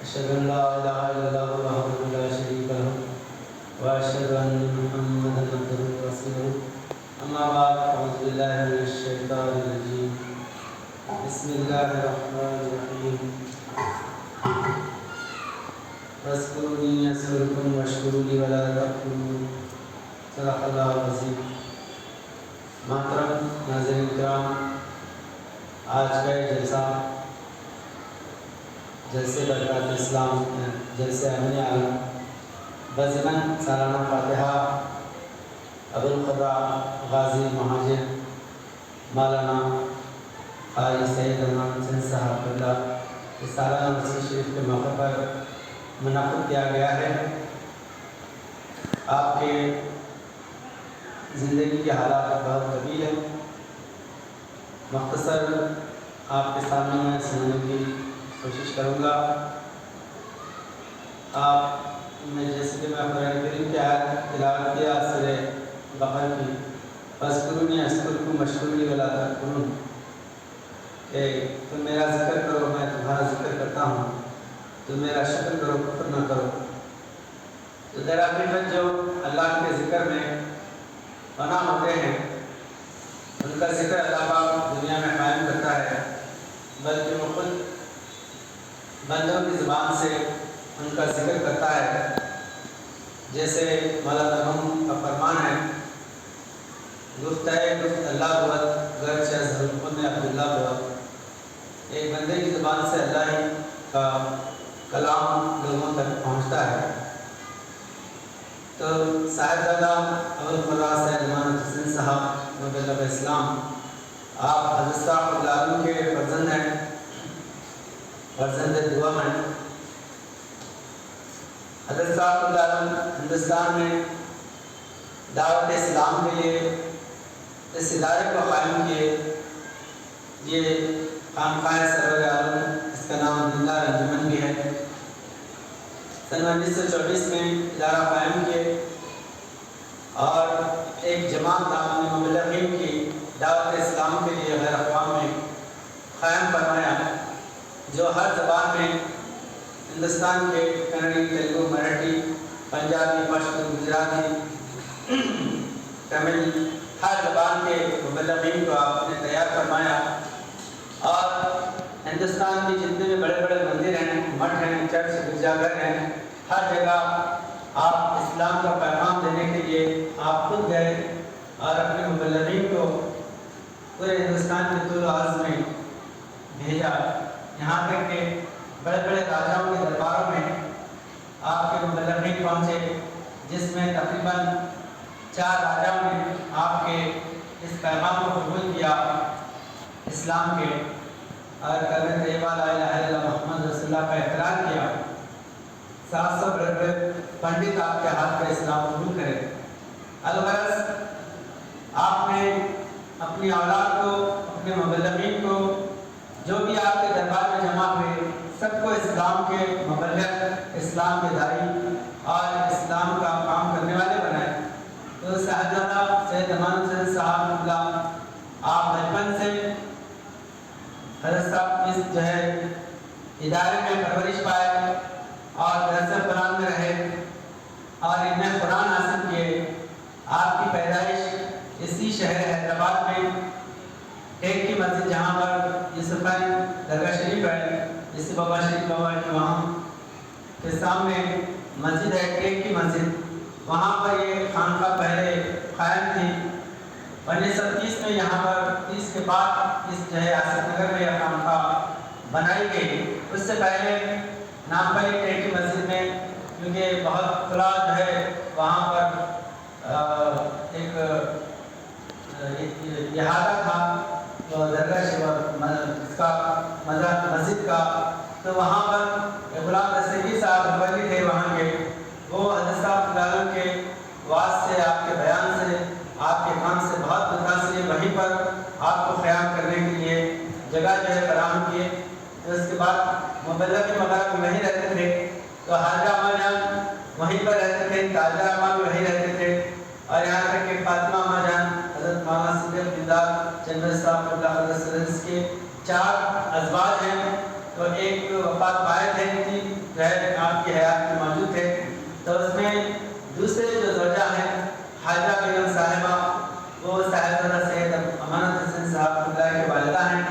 أشهد أن لا إله إلا الله وحده لا شريك له وأشهد أن محمدا عبده ورسوله أما بعد أعوذ بالله من الشيطان الرجيم بسم الله الرحمن الرحيم واذكروني أذكركم واشكروا لي ولا تكفرون صدق اللہ العظیم۔ محترم ناظرین کرام، آج کا یہ جلسہ جلسے برکات اسلام جلسے امن عالم بضمن سالانہ فاتحہ ابوالقضاء غازی مہاجر مولانا قاری سید عمران حسین صاحب اللہ اس سالانہ مسجد شریف کے موقع پر منعقد کیا گیا ہے۔ آپ کے زندگی کے حالات بہت طویل ہیں، مختصر آپ کے سامنے میں سننے کی کوشش کروں گا۔ آپ میں جیسے کہ میں قرآن کریم کی آیت تلاوت کیا سورہ بقرہ کی فاذکرونی اذکرکم واشکروا لی ولا تکفرون، کہ تم میرا ذکر کرو میں تمہارا ذکر کرتا ہوں، تم میرا شکر کرو کفر نہ کرو۔ تو در حقیقت جو اللہ کے ذکر میں فنا ہوتے ہیں ان کا ذکر اللہ پاک دنیا میں قائم کرتا ہے، بلکہ وہ خود بندوں کی زبان سے ان کا ذکر کرتا ہے۔ جیسے مولا نبی کا فرمان ہے، گفت اللہ بود گرچہ ظلم عبداللہ بود، ایک بندے کی زبان سے اللہ ہی کا کلام لوگوں تک پہنچتا ہے۔ تو صاحبزادہ ابوالقضاء سید عمران حسین صاحب مبلغ اسلام، آپ حضرت صاحب العالم کے فرزند ہیں، فرزند دعا ہیں۔ حضرت صاحب العالم ہندوستان میں دعوت اسلام کے لیے اس ادارے کو قائم کیے۔ یہ خانقاہ سرور عالم، اس کا نام دلہ انجمن بھی ہے۔ سن 1924 میں ادارہ قائم کیے اور ایک جماعت دامن مبلغین کی دعوت اسلام کے لیے غیر اقوام میں قائم فرمایا، جو ہر زبان میں ہندوستان کے کنڑی، تیلگو، مراٹھی، پنجابی، پشتو، گجراتی، تمل، ہر زبان کے مبلغین کو آپ نے تیار فرمایا، اور ہندوستان کی جتنے بھی بڑے بڑے مندر ہیں، مٹھ ہیں، چرچ، گرجا گھر ہیں، ہر جگہ آپ اسلام کا پیغام دینے کے لیے آپ خود گئے اور اپنے مبلغین کو پورے ہندوستان کے طول و عرض میں بھیجا، یہاں تک کہ بڑے بڑے راجاؤں کے درباروں میں آپ کے مبلغین پہنچے، جس میں تقریباً 4 راجاؤں نے آپ کے اس پیغام کو قبول کیا اسلام کے، اور کلمہ طیبہ لا الہ الا اللہ محمد رسول اللہ کا اقرار کیا۔ 700 بڑے بڑے پنڈت آپ کے ہاتھ پر اسلام قبول کرے۔ الغرض آپ نے اپنی اولاد کو، اپنے مبلغین کو، جو بھی آپ کے دربار میں جمع ہوئے، سب کو اسلام کے مبلغ، اسلام کے داعی اور اسلام کا کام کرنے والے بنائے۔ تو صاحبزادہ سید عمران حسین صاحب اللہ، آپ بچپن سے حضرت صاحب اس جو ہے ادارے میں پرورش پائے اور درس قرآن میں رہے اور انہیں قرآن حاصل کیے۔ آپ کی پیدائش اسی شہر حیدرآباد میں ٹیک کی مسجد، جہاں پر یوسفین درگاہ شریف ہے، جسے بابا شریف بابا کی وہاں کے سامنے مسجد ہے، ٹیک کی مسجد، وہاں پر یہ خانقاہ پہلے قائم تھی۔ 1930 میں یہاں پر 30 کے بعد اس جو ہے آصف نگر میں یہ خانقاہ بنائی گئی۔ اس سے پہلے نامپلی ٹیک کی مسجد میں، کیونکہ بہت کھلا جو ہے وہاں پر ایک احاطہ تھا درگاہ شریف اس کا مسجد کا، تو وہاں پر غلام دستگیر صاحب ولی تھے وہاں کے، وہ حضرت صاحب العالم کے واعظ سے، آپ کے بیان سے، آپ کے کام سے بہت متاثر، وہیں پر آپ کو قیام کرنے کے لیے جگہ جو ہے فراہم کیے۔ تو اس کے بعد مبلغ وغیرہ بھی وہیں رہتے تھے، تو حاجہ اماں جان وہیں پر رہتے تھے، تاجہ اماں بھی وہیں رہتے تھے، اور یہاں تک کہ فاطمہ اماں جان، حضرت مولانا صدیق دیندار چندر صاحب اللہ حضرت کے 4 ازواج ہیں، تو ایک وفات پائے تھے ان کی جو جو ہے آپ کی حیات میں موجود تھے، تو اس میں دوسرے جو زوجہ ہیں حاجہ بیگم صاحبہ، وہ صاحبزادہ سید امانت حسین صاحب اللہ کے والدہ ہیں،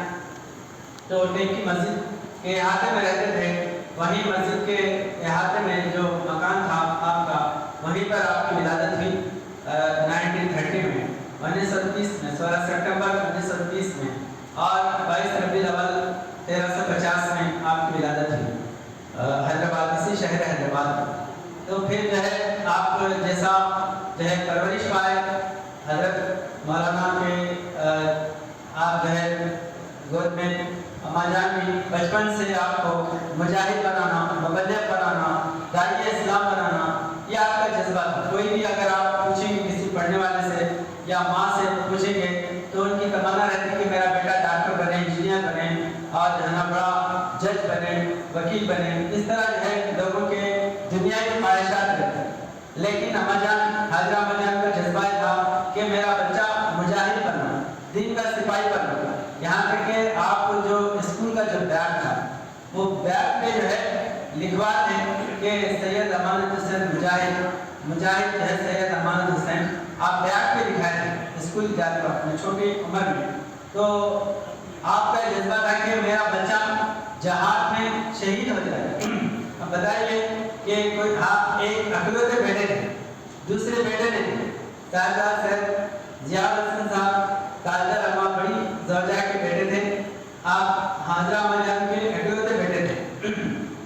تو ٹینکی مسجد کے احاطے میں رہتے تھے۔ وہیں مسجد کے احاطے میں جو مکان تھا آپ کا، وہیں پر آپ کی ولادت ہوئی 1930 میں، 1930 میں 16 سپٹمبر 1930 میں، اور 22 ربیع الاول 1350 میں آپ کی ولادت ہوئی حیدرآباد، اسی شہر حیدرآباد میں۔ تو پھر جو ہے آپ جیسا جو ہے پرورش پائے حضرت مولانا کے، آپ جو ہے گود میں اما جان بھی بچپن سے آپ کو مجاہد بنانا، مبلغ بنانا، داعی اسلام بنانا، یہ آپ کا جذبہ تھا۔ کوئی بھی اگر آپ پوچھیں گے کسی پڑھنے والے سے یا ماں سے پوچھیں گے تو ان کی تمنا رہتی کہ میرا بیٹا ڈاکٹر بنے، انجینئر بنے، اور جو ہے نا بڑا جج بنے، وکیل بنے، اس طرح جو ہے لوگوں کے دنیا کی خواہشات رہتے۔ لیکن اما جان، حاجرہ اما جان کا جذبہ تھا کہ میرا بچہ مجاہد بننا، دین کا سپاہی بننا۔ یہاں تک کہ آپ کو جو اسکول کا جو بیگ تھا، وہ بیگ پہ جو ہے لکھواتے کہ سید امانت حسین مجاہد جو ہے سید امانت حسین، آپ بیگ پہ لکھائے تھے اسکول جاتے وقت میں، چھوٹی عمر میں۔ تو آپ کا جذبہ تھا کہ میرا بچہ جہاد میں شہید ہو جائے۔ اب بتائیے کہ کوئی آپ ایک اکلوتے بیٹے تھے، دوسرے بیٹے نے صاحبزادہ سید ضیاء الحسن صاحب تاجدار اما بڑی زوجہ کے بیٹے تھے، آپ حاجرہ اما جان کے اکلوتے بیٹے تھے،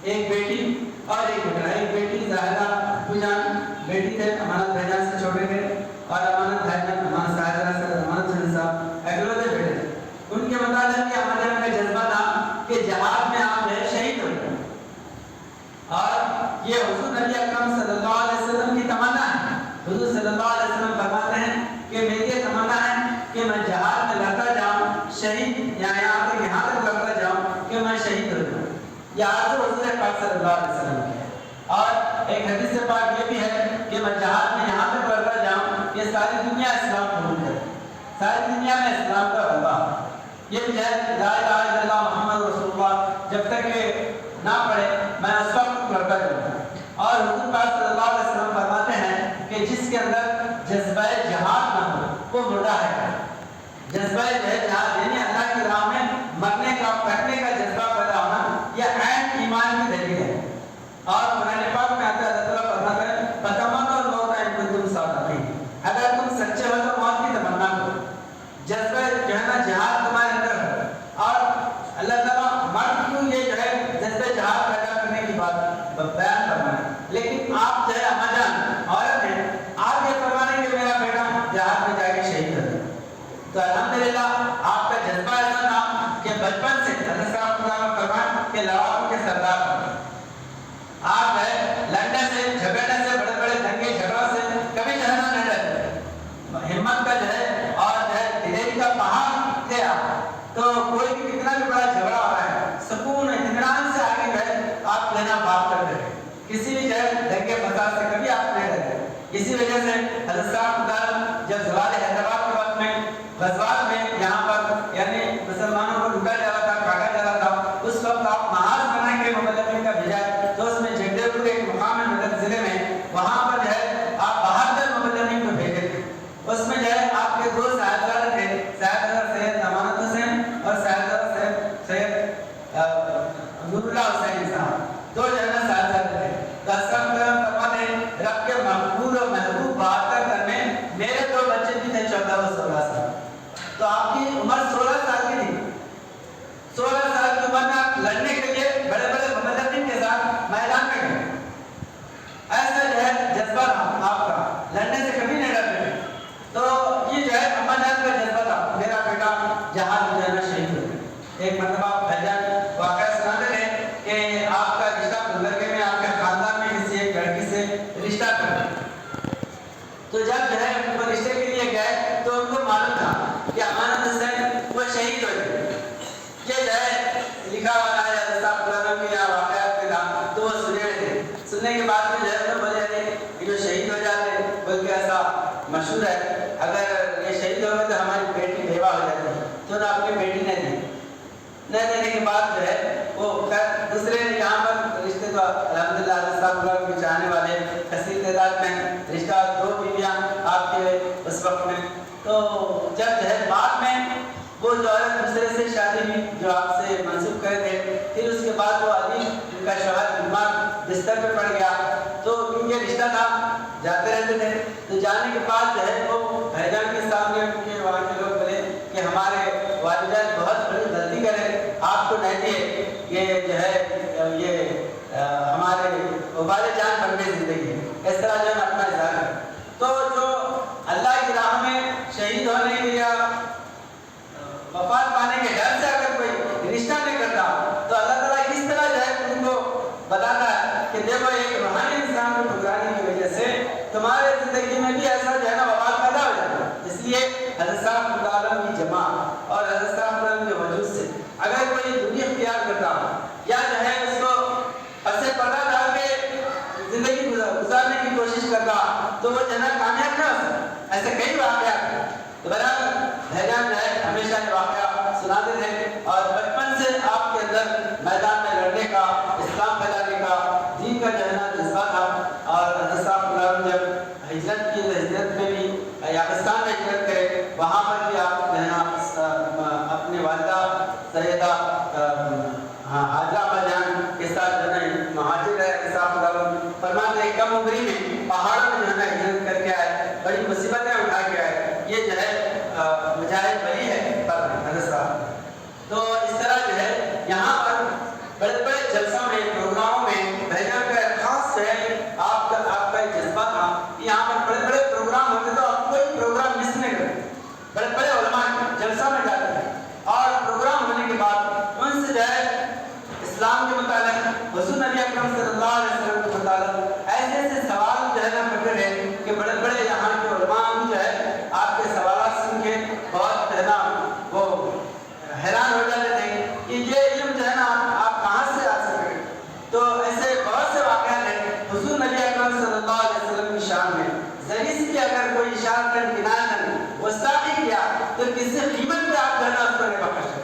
ایک بیٹی اور ایک بیٹا۔ ایک بیٹی زاہدہ ابو جان بیٹی تھے، امانت بھائی جان سے چھوٹے تھے، اور امانت بھائی جان امانت صاحبزادہ سے امانت حسین صاحب اکلوتے بیٹے تھے۔ ان کے مطابق کہ اما جان کا جذبہ تھا کہ جہاد میں آپ جو ہے شہید ہو جائیں، اور یہ حضور نبی اکرم صلی اللہ علیہ وسلم کی تمنا ہے۔ حضور صلی اللہ علیہ وسلم فرماتے ہیں کہ میری یہ تمنا ہے کہ میں جہاد میں لڑتا جاؤں، شہید یہاں تک لڑتا جاؤں کہ میں شہید ہو جاؤں۔ یہ آرزو حضور پاک صلی اللہ علیہ وسلم کی ہے۔ اور ایک حدیث پاک یہ بھی ہے کہ میں جہاد میں یہاں تک لڑتا جاؤں کہ ساری دنیا اسلام قبول کرے، ساری دنیا میں اسلام کا غلبہ۔ یہ بھی ہے لا الہ الا اللہ محمد رسول اللہ جب تک کہ نہ پڑھے میں اس وقت لڑتا جاؤں۔ اور حضور پاک صلی اللہ علیہ وسلم فرماتے ہیں کہ جس کے اندر جذبہ جہاد نہ ہو وہ مردہ ہے۔ جذبہ جہاد یعنی اللہ کی راہ میں مرنے کا، کٹنے کا جذبہ پیدا ہونا، یہ عین ایمان کی دلیل ہے۔ اور قرآن پاک میں آتا ہے اللہ تعالیٰ فرماتا ہے فتمنوا الموت ان کنتم صادقین، اگر تم سچے ہو تو موت کی تمنا کرو۔ جذبہ جو ہے نا جہاد تمہارے اندر ہے، اور اللہ تعالیٰ مرد کیوں یہ جو ہے جذبہ جہاد پیدا کرنے کی بات بیان فرمائے، لیکن آپ جو ہے اما جان عورت ہیں، آپ یہ فرمانے کہ میرا بیٹا جہاد میں جا کے شہید ہو جائے۔ تو الحمدللہ آپ کا جذبہ ایسا تھا کہ بچپن سے حضرت صاحب خدا فرمائے کہ لڑاؤں کے سردار آپ ہے، لڑنے سے جھگڑنے سے، بڑے بڑے دنگے جھگڑوں سے کبھی جھگڑنا نہیں ڈرتے، ہمت کا جو ہے اور جو ہے دلیری کا پہاڑ تھے آپ۔ تو کوئی بھی کتنا بھی بڑا جھگڑا ہو رہا ہے، سکون اطمینان سے آگے جو ہے آپ لینا بات کرتے ہیں، کسی بھی جو ہے دنگے فساد سے کبھی آپ نہیں ڈرتے۔ اسی وجہ سے حضرت صاحب خدا جب زوال حیدرآباد کے وقت میں غزوات میں یہاں پر یعنی مسلمانوں کو لوٹا جا رہا تھا، کاٹا جا رہا تھا، اس وقت آپ محاذ بنا کے مبلغین کا بھیجا، تو اس میں جھنڈے پور ایک مقام ہے مدد ضلع میں، وہاں پر جو ہے آپ 72 مبلغین کو بھیجے تھے۔ اس میں جو ہے آپ کے دو صاحبزادے تھے، صاحبزادہ سید امانت حسین اور صاحبزادہ سید نور اللہ حسین صاحب، دو جو ہے نا صاحبزادے تھے۔ تو سب فرماتے ہیں رب کے مقبول و محبوب 72 میں میرے دو بچے بھی تھے 14 و 16 سال۔ تو آپ کی عمر 16 سال کی تھی، 16 سال کی عمر میں آپ لڑنے کے لیے بڑے بڑے مبلغین کے ساتھ میدان میں گئے۔ ایسا جو ہے جذبہ تھا آپ کا، لڑنے سے کبھی نہیں ڈرتے۔ تو یہ جو ہے اما جان کا جذبہ تھا، میرا بیٹا جہاد میں جانا شہید ہو گیا۔ ایک مرتبہ بھائی جان واقعہ سناتے تھے کہ آپ کا رشتہ گلبرگے میں آپ کے خاندان میں کسی ایک لڑکی سے رشتہ کر، تو جب جو ہے وہ رشتے کے لیے گئے تو ان کو معلوم تھا کہ امانت حسین وہ شہید ہو گئے۔ یہ جو ہے لکھا ہوا ہے حضرت صاحب قرآن کے واقعات کے نام، تو وہ سنے تھے، سننے کے بعد میں جو ہے تو بولے کہ جو شہید ہو جاتے بلکہ ایسا مشہور ہے، اگر یہ شہید ہو گئے تو ہماری بیٹی بیوہ ہو جاتی ہے، تو نہ اپنی بیٹی نے دی، نہ دینے کے بعد جو ہے وہ خیر دوسرے یہاں پر رشتے تو صاحب کے چاہنے والے کثیر تعداد میں رشتہ 2 بیویاں آپ کے اس وقت میں. تو جب جو ہے بعد میں وہ جو عورت دوسرے سے شادی ہوئی جو آپ سے منسوخ کر تھے، پھر اس کے بعد وہ آدمی ان کا شوہر بیمار بستر پہ پڑ گیا، تو کیونکہ رشتہ تھا جاتے رہتے تھے، تو جانے کے بعد جو ہے وہ بھیجان کے سامنے کیونکہ وہاں کے لوگ بولے کہ ہمارے والدین بہت بڑی غلطی کرے، آپ کو نہیں دیے، یہ جو ہے یہ ہمارے وبال جان بن گئی زندگی، اس طرح جو ہے اپنا اظہار ہے. تو جو اللہ کی راہ میں شہید ہونے کے یا وفات پانے کے ڈر سے اگر کوئی رشتہ نہیں کرتا تو اللہ تعالیٰ اس طرح جو ہے تم کو بتاتا ہے کہ دیکھو ایک روحانی انسان کو ٹھکرانے کی وجہ سے تمہارے زندگی میں بھی ایسا جو ہے نا وبال پیدا ہو جاتا ہے. اس لیے حضرت صاحب عالم کی جماعت اور حضرت صاحب عالم کے وجود سے اگر کوئی دنیا اختیار کرتا یا جو ہے اس کو پسے پردہ ڈال کے زندگی گزارنے کی کوشش کرتا تو وہ جو ہے نا کامیاب نہ ہو سکتا. ایسے کئی واقعات تو بہرحال بھیجان جو ہے ہمیشہ یہ واقعہ سناتے تھے اور بچپن سے آپ کے اندر میدان میں لڑنے کا، اسلام پھیلانے کا، دین کا جو ہے نا جذبہ تھا. اور حضرت صاحب جب ہجرت کی تو ہجرت میں بھی یاغستان میں ہجرت کرے، وہاں پر بھی آپ جو ہے نا اپنی والدہ سیدہ حاجرہ جان کے ساتھ جو ہے نا مہاجر ہے. صاحب فرماتے ہیں کم عمری میں پہاڑوں میں جو ہے نا ہجرت کر کے آئے، بڑی مصیبتیں اٹھا کے آئے. یہ جو ہے مجاہد ولی ہے حضرت صاحب. تو اس طرح جو ہے یہاں پر بڑے بڑے جلسوں میں پروگراموں میں بھیجان کا خاص جو ہے آپ کا ایک جذبہ تھا کہ یہاں پر بڑے بڑے پروگرام ہوتے تو آپ کوئی پروگرام مس نہیں کرتے. بڑے بڑے علماء جلسہ میں جاتے ہیں اور پروگرام ہونے کے بعد ان سے جو ہے اسلام کے متعلق، حضور نبی اکرم صلی اللہ علیہ وسلم کے متعلق ایسے ایسے سوال جو ہے نا کرتے ہیں کہ بڑے بڑے یہاں کے علماء بھی جو ہے آپ کے سوالات سن کے بہت جو ہے نا وہ حیران ہو جاتے تھے کہ یہ علم جو ہے نا آپ کہاں سے آ سکتے. تو ایسے بہت سے واقعات ہیں حضور نبی اکرم صلی اللہ علیہ وسلم کی شان میں ذریعے سے اگر کوئی اشارہ کر کنایت گستاخی کیا تو کسی قیمت پہ آپ جو ہے نا اس کو نہیں پکڑ سکتے.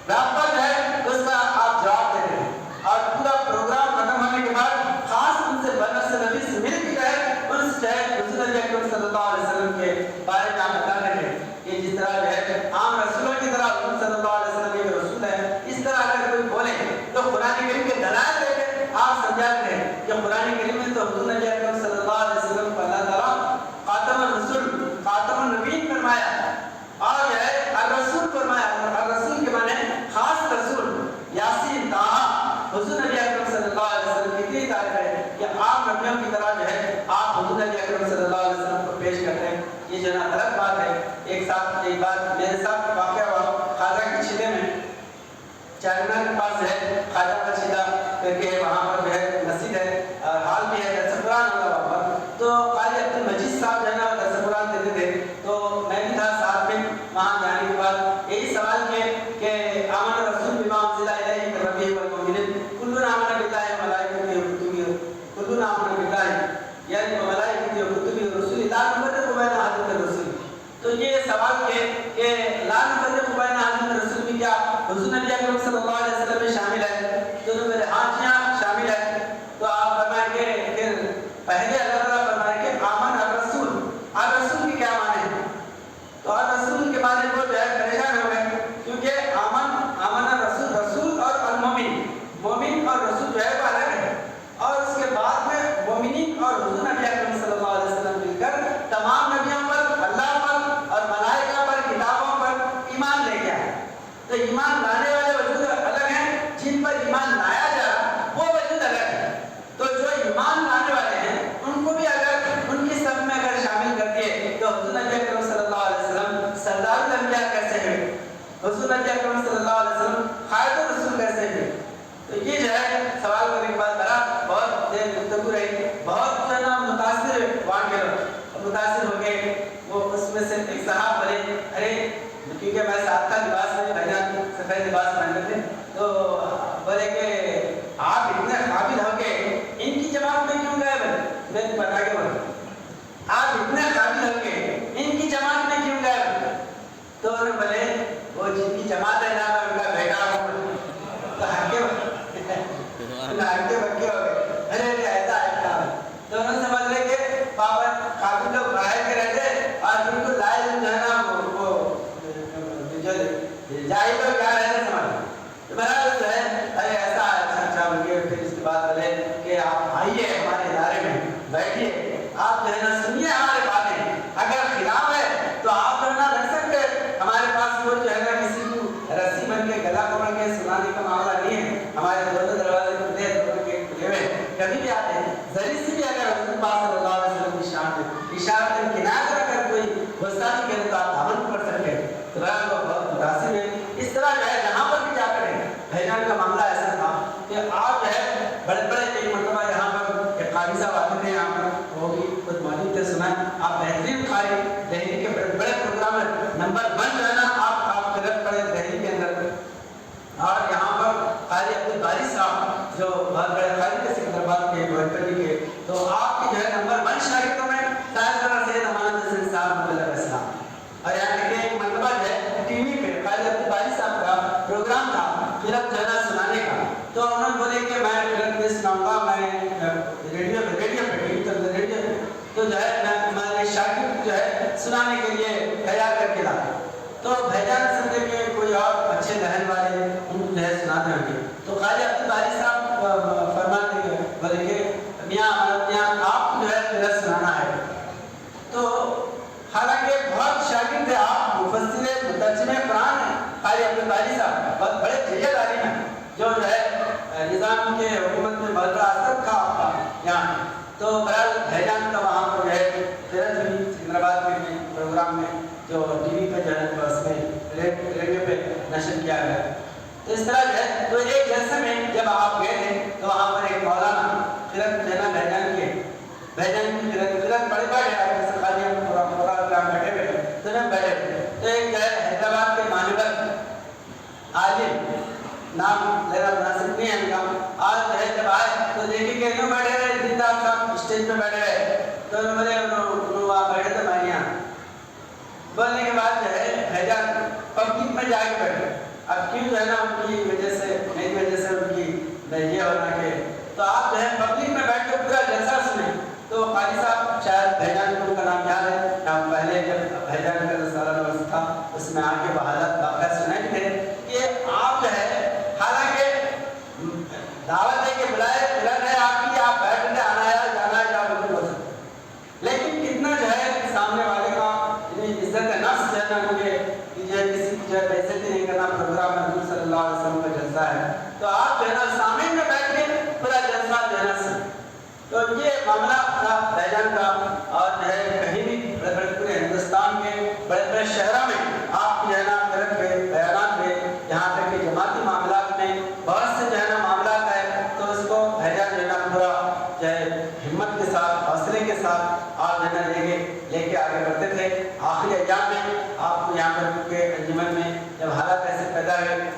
رابطہ جو ہے اس کا آپ جواب دے رہے ہیں اور پورا پروگرام ختم ہونے کے بعد خاص ان سے بنفس نبی سے مل کے گئے ان سے حضور نبی اکرم صلی اللہ علیہ وسلم کے بارے میں آپ بتا رہے ہیں کہ جس طرح جو ہے عام رسولوں کی طرح حضور صلی اللہ علیہ وسلم ایک رسول ہے، اس طرح اگر کوئی بولے تو قرآن کریم کے دلائل دے کے آپ سمجھاتے ہیں کہ قرآن کریم میں تو حضور نبی اکرم صلی اللہ علیہ وسلم کو اللہ تعالیٰ خاتم الرسول، خاتم النبیین فرمایا اور جو ہے الرسول فرمایا. الرسول کے معنی خاص رسول. یاسین، طٰہٰ، حضور نبی اکرم صلی اللہ علیہ وسلم کی اتنی تعریف ہے کہ آپ نبیوں کی طرح جو ہے آپ حضور نبی اکرم صلی اللہ علیہ وسلم کو پیش کرتے ہیں. یہ جو ہے نا غلط بات ہے. ایک بات میرے ساتھ واقعہ ہوا خواجہ کے چلے میں، چارمینار کے پاس ہے خواجہ کا چلا کر کے وہاں پر جو ہے مسجد ہے اور حال بھی ہے، درس قرآن ہوتا وہاں پر. تو قاری عبد المجید صاحب جو ہے نا درس قرآن دیتے تھے تو میں بھی تھا ساتھ میں. وہاں جانے کے بعد یہی سوال کیا کہ آمن رسول بما انزل الیہ من ربہ والمؤمنون کلنا آمن باللہ وملائکتہ وکتبہ کلنا آمن باللہ یعنی وملائکتہ وکتبہ ورسلہ لا نفرق بین احد من الرسل. تو یہ سوال کہ لا نفرق بین احد من الرسل میں کیا حضور نبی اکرم صلی اللہ علیہ وسلم میں شامل ہے؟ تو میرے ہاں جی ہاں شامل ہے. تو آپ فرمائیں گے پھر پہلے اللہ تعالیٰ فرمائیں کہ آمن الرسول، الرسول کی کیا معنی ہے؟ تو الرسول کے معنی کو جو ہے پریشان ہو گئے کیونکہ آمن الرسول، رسول اور المومن، مومن اور رسول جو ہے وہ الگ ہے. اور اس کے بعد میں مومنین اور حضور نبی اکرم صلی اللہ علیہ وسلم مل کر تمام نبیوں پر، اللہ پر اور ملائکہ پر، کتابوں پر ایمان لے کے آئے. تو ایمان لانے والے وجود الگ ہیں، جن پر ایمان لایا جا رہا وہ وجود الگ ہے. تو جو ایمان لانے والے ہیں ان کو بھی اگر ان کی صف میں اگر شامل کر دیے تو حضور نبی اکرم صلی اللہ علیہ وسلم سردار الانبیاء کیسے ہوئے، حضور نبی اکرم صلی اللہ علیہ وسلم خاتم الرسول کیسے ہوئے. تو یہ جو ہے سوال کرنے کے بعد بڑا بہت دیر گفتگو رہی، بہت جو ہے نا متاثر وہاں کے لوگ متاثر ہو گئے. وہ اس میں سے ایک صاحب بولے ارے کیونکہ میں ساتھ کا لباس میں بھجان سفید لباس پہنتے تھے تو بولے کہ آپ اتنے قابل ہو کے ان کی جماعت میں کیوں گئے؟ میں نے بتا کے بولا آپ اتنے قابل ہو کے ان کی جماعت میں کیوں گئے؟ تو انہوں نے بولے وہ جن کی جماعت ہے نا ان کا بیٹا ہوں تو ہٹے بکے ہو گئے. ارے آئیے ہمارے ادارے میں بیٹھیے, آپ جو ہے نا سنیے ہمارے باتیں, اگر خلاف ہے تو آپ جو ہے نا رکھ سکتے ہیں, ہمارے پاس وہ جو ہے نا کسی کو رسی بن کے گلا پکڑ کے سنانے کا معاملہ نہیں ہے, ہمارے دونوں دروازے کھلے ہیں, دونوں گیٹ کھلے ہوئے ہیں, کبھی بھی آتے ہیں. ذری سی بھی اگر حضرت پاک صلی اللہ علیہ وسلم کی اشارت کنایت کر کر کوئی گستاخی کرے تو آپ دامن پکڑ سکتے ہیں. تو بہت متاثر ہے. اس طرح جو ہے جہاں پر بھی جا کر بھیجان کا معاملہ ایسا تھا کہ آپ جو ہے بڑے بڑے ایک مرتبہ یہاں پر ایک قاری صاحب آتے تھے, یہاں پر وہ بھی خود موجود تھے, سنا آپ بہترین قاری, دہلی کے بڑے بڑے پروگرام میں نمبر 1 جو ہے نا آپ قرت پڑے دہلی کے اندر. اور یہاں پر قاری عبدالباری صاحب جو بہت بڑے قاری تھے سکندرآباد کے, گوہرپلی کے, تو آپ کی جو ہے نمبر 1 شاگردوں میں سید سید امانت حسین صاحب مطلب اسلام. اور یہاں تک کہ ایک مرتبہ جو ہے ٹی وی پہ قاری عبدالباری صاحب کا پروگرام تھا قرت جو ہے نا سنانے کا, تو انہوں نے بولے کہ میں قرت میں سناؤں گا, میں ریڈیو پہ تو جو ہے میں ہمارے شاگرد جو ہے سنانے کے لیے تیار کر کے لاتا. تو بھیجان سمجھے کہ کوئی اور اچھے لہن والے ان جو ہے سناتے ہوں گے. تو قاری عبدالباری صاحب فرماتے ہیں, بولے کہ میاں آپ جو ہے قرت سنانا ہے. تو حالانکہ بہت شاگرد تھے آپ, مفسر مترجم قرآن ہیں قاری عبدالباری صاحب, بہت بڑے جید عالم ہیں, جو ہے نظام کے حکومت میں بہت بڑا اثر تھا آپ کا یہاں. تو بہرحال بھیجان کا وہاں پر جو ہے قرت ہوئی سکندرآباد میں پروگرام میں, جو ٹی وی پہ جو ہے اس میں ریڈیو پہ نشر کیا گیا. تو اس طرح جو ہے تو ایک جلسے میں جب آپ گئے تھے تو وہاں پر ایک مولانا قرت جو ہے نا بھیجان کی قرت بڑے بڑے جیسے خالی پورا بیٹھے بیٹھے تو میں بیٹھے, تو ایک جو ہے حیدرآباد کے مانور عالم, نام لینا مناسب نہیں ہے ان کا, آج جو ہے جب آئے تو دیکھے کہ یوں بیٹھے رہے, دیندار صاحب اسٹیج پہ بیٹھے رہے, تو انہوں وہاں بیٹھے تھے میں یہاں. بولنے کے بعد جو ہے بھیجان پبلک میں جا کے بیٹھے. اب کیوں جو ہے نا ان کی وجہ سے, میری وجہ سے ان کی یہ ہونا کہ تو آپ جو ہے پبلک میں بیٹھ کے پورا جلسہ سنیں. تو قاری صاحب شاید بھیجان کو ان کا نام یاد ہے, ہم پہلے جب بھیجان کا رسالہ نویس تھا اس میں آ کے بحالت واقعہ سنے تھے کہ آپ جو ہے حالانکہ دعوت ہے کہ بلائے قرت ہے آپ کی, آپ بیٹھ کے آنا ہے جانا ہے جا بالکل ہو سکتا, لیکن کتنا جو ہے سامنے والے کا عزت نفس جو ہے نا مجھے جو ہے کسی کی جو ہے بےعزتی نہیں کرنا, پروگرام حضور صلی اللہ علیہ وسلم کا جلسہ ہے, تو آپ جو ہے نا سامنے میں بیٹھ کے پورا جلسہ جو ہے نا سن. تو یہ معاملہ تھا بھیجان کا. اور جو ہے کہیں بھی بڑے بڑے پورے ہندوستان کے بڑے بڑے شہروں میں آپ جو ہے نا قرت کے بیانات میں, یہاں تک کہ جماعتی معاملات میں بہت سے جو ہے نا معاملات ہے, تو اس کو بھیجان جو ہے نا پورا جو ہے ہمت کے ساتھ حوصلے کے ساتھ آپ جو ہے نا لے کے آگے بڑھتے تھے. آخری ایام میں آپ کو یہاں پر کے انجمن میں جب حالات ایسے پیدا ہوئے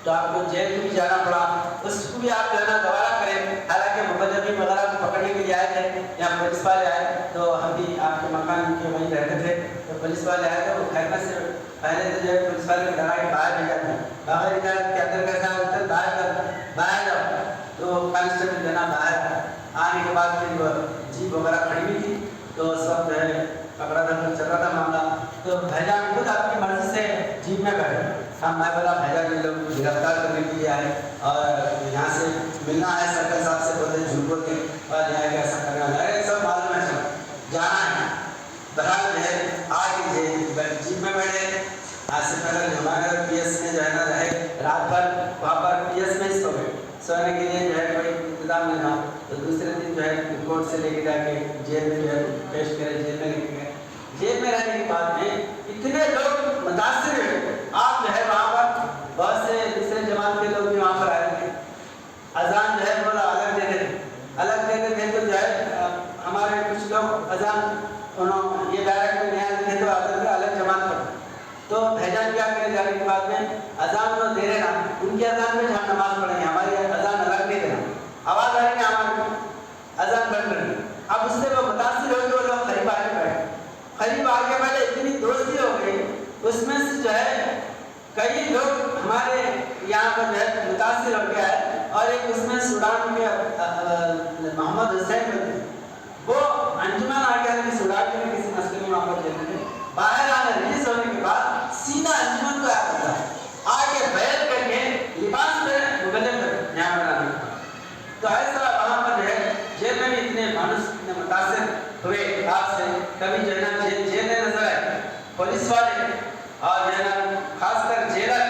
تو آپ کو جیل میں بھی جانا پڑا, اس کو بھی آپ جو ہے نا گوارا کریں. حالانکہ مبلغین وغیرہ کو پکڑنے کے لیے آئے تھے, یا پولیس والے آئے, تو ہم بھی آپ کے مکان کے وہیں رہتے تھے, تو پولیس والے آئے تو خیمے سے پہلے تو جو ہے پولیس والے کو ڈرا کے باہر بھیجا تھا, باہر کے اندر کیسا باہر جاؤ, تو کانسٹیبل جو ہے نا باہر آنے کے بعد پھر جیپ وغیرہ کھڑی ہوئی تھی, تو اس وقت جو ہے پکڑا تھا چل رہا تھا معاملہ. تو بھیجان خود آپ کی مرضی سے جیپ میں بیٹھے, ہم میں بولا بھیجان یہ لوگ گرفتار کرنے کے لیے آئے اور یہاں سے ملنا ہے سرکار صاحب سے, بولتے جھوٹ بول کے, اور یہاں کے ایسا کرنا ہے, سب معلوم ہے, سب جانا ہے. بہرحال جو ہے آگے جیپ میں بیٹھے. آج سے پہلے جو ہمارے پی ایس میں جو ہے نا رہے, رات بھر وہاں پر پی ایس میں سو گئے, سونے کے لیے جو ہے کوئی انتظام نہیں تھا. تو دوسرے دن جو ہے کورٹ سے لے کے جا کے جیل میں جو ہے پیش کرے, جیل میں لے کے گئے. جیل میں رہنے کے بعد میں اتنے لوگ متاثر ہوئے, آپ جو ہے وہاں پر بہت سے دوسرے جماعت کے لوگ بھی وہاں پر آئے تھے. اذان جو ہے بولا الگ دیتے تھے, تو جو ہے ہمارے کچھ لوگ اذان انہوں یہ ڈائریکٹ میں نہیں آتے تھے, تو اذان الگ جماعت پر. تو بھیجان کیا کرے جانے کے بعد میں اذان تو دے رہے نا, ان کی اذان میں جہاں نماز پڑھیں گے, ہماری اذان الگ نہیں دینا, آواز آ رہی ہے ہماری اذان بند کرنی. اب اس سے وہ متاثر ہو کے وہ لوگ قریب آ کے بیٹھے, قریب آ کے بیٹھے, اتنی دوستی ہو گئی. اس میں سے جو ہے کئی لوگ ہمارے یہاں پر جو ہے متاثر ہو گیا ہے, اور ایک اس میں سوڈان کے محمد حسین بن, وہ انجمن آ گیا کہ سوڈان کے کسی مسئلے میں وہاں پر جیل میں باہر آنے ریلیز ہونے کے بعد سیدھا انجمن کو آتا ہے, آ کے بیعت کر کے لباس میں مبلغ یہاں پر آنے. تو ایسا وہاں پر جو ہے کبھی جو ہے نا جیل میں نظر آئے پولیس والے اور جو ہے نا خاص کر جیلر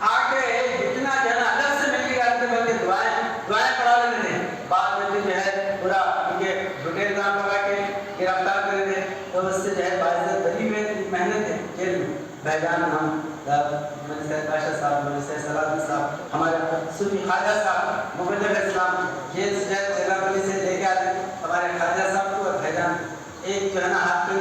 آ کے اتنا جو ہے نا الگ سے مل کے آتے بلکہ دعائیں پڑھا لیتے تھے، بعد میں جو ہے پورا ان کے جھوٹے الزام لگا کے گرفتار کر دیتے، تو اس سے جو ہے باعث بری ہوئے محنت ہے جیل میں بھائی ہم باشا صاحب مولانا سلام صاحب ہمارے صوفی خواجہ صاحب مبلغ اسلام جیل سے چلا پلی سے لے کے آتے ہمارے خواجہ صاحب کو اور بھیجان ایک جو ہے نا ہاتھ پہ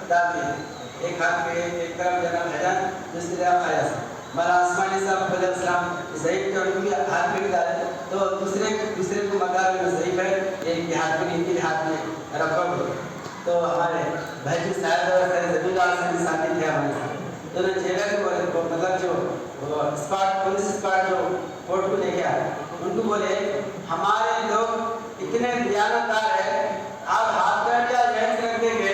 ڈال دیے، ایک ہاتھ پہ ایک طرف جو ہے نا بھیجان دوسری طرف خواجہ صاحب مولانا عثمانی صاحب مبلغ اسلام ضعیف جو ان کے ہاتھ پہ ڈالے تو دوسرے کو مقام میں ضعیف ہے ایک کے ہاتھ میں ان کے ہاتھ میں رکھا ہوا، تو ہمارے بھائی صاحب اور زبی اللہ سے ساتھی تھے ہمارے ساتھ، تو جیلر کو مطلب جو اسپاٹ پولیس اسپاٹ جو کورٹ کو لے کے آئے ان کو بولے ہمارے لوگ اتنے دیانتدار ہیں، آپ ہاتھ پیر کیا جائز رکھ دیں گے،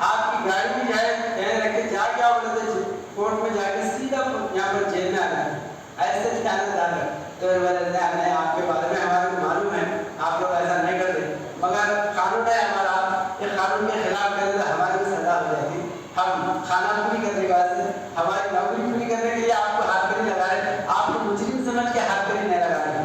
آپ کی گاڑی بھی جائے رکھ کے جا کے آپ بولتے کورٹ میں جا کے سیدھا یہاں پر جیل میں آنا ہے، ایسے دیانتدار ہے، تو ہمیں آپ کے بارے میں ہمارے کو معلوم ہے آپ لوگ ایسا نہیں کرتے، مگر قانون ہے ہمارا کہ قانون کے خلاف کرے تو ہماری بھی سزا ہو جائے گی، ہم کھانا پوری کرنے کے واسطے ہماری نوکری پوری کرنے کے لیے آپ کو ہاتھ کڑی لگائے، آپ کو مجرم سمجھ کے ہاتھ کڑی نہیں لگانا،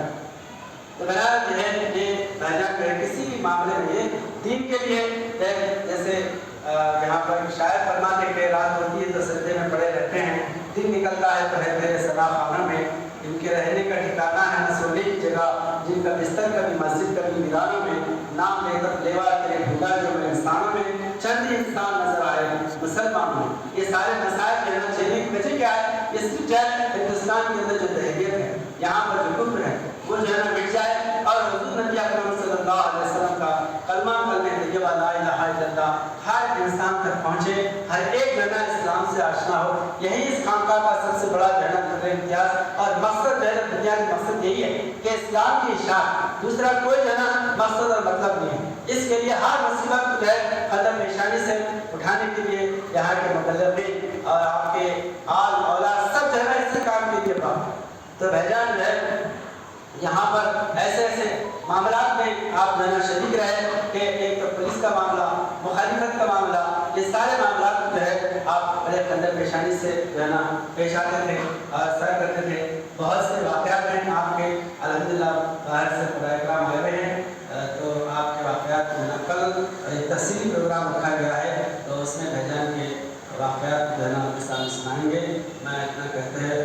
تو بہرحال جو ہے یہ بھائی جان کسی بھی معاملے میں یہ دین کے لیے جیسے یہاں پر شاعر فرماتے کہ رات ہوتی ہے تو سجدے میں پڑے رہتے ہیں، دن نکلتا ہے تو ہے میرے صلاح خانہ میں، ان کے رہنے کا ٹھکانہ ہے نہ سونے کی جگہ، جن کا بستر کبھی مسجد کبھی ویرانوں میں، نام لے کر لیوا تیرے بھولا جو میں انسانوں میں، چند انسان نظر آئے مسلمانوں میں، یہ سارے مسائل جو ہے نا جیلنے کی وجہ کیا ہے، یہ صرف جیل ہندوستان کے اندر جو تحریت ہے یہاں پر جو کفر ہے وہ جو ہے نا مٹ جائے اور حضور نبی اکرم صلی اللہ علیہ وسلم کا کلمہ طیبہ لا الہ الا اللہ ہر انسان تک پہنچے، ہر ایک جو ہے نا اسلام سے آشنا ہو، یہی اس خانقاہ کا سب سے بڑا جو ہے نا امتیاز اور مقصد جو ہے بنیادی مقصد یہی ہے کہ اسلام کی اشاعت، دوسرا کوئی جو ہے نا مقصد اور مطلب نہیں ہے، اس کے لیے ہر مصیبت جو ہے قدم پیشانی سے اٹھانے کے لیے یہاں کے مبلغین اور آپ کے آل اولاد سب جو ہے نا اس کام کے لیے بات، تو بھیجان جو ہے یہاں پر ایسے معاملات میں آپ جو ہے نا شریک رہے کہ ایک تو پولیس کا معاملہ، مخالفت کا معاملہ، یہ سارے معاملات جو ہے آپ بڑے قدر پیشانی سے جو ہے نا پیش آتے تھے اور سر کرتے تھے، بہت سے واقعات ہیں آپ کے الحمدللہ باہر سے خدا کرام آئے ہوئے ہیں، تو آپ کے واقعات جو ہے نا کل ایک تفصیلی پروگرام رکھا گیا ہے تو اس میں بھیجان کے واقعات جو ہے نا آپ کے سامنے سنائیں گے، میں اتنا کہتے ہیں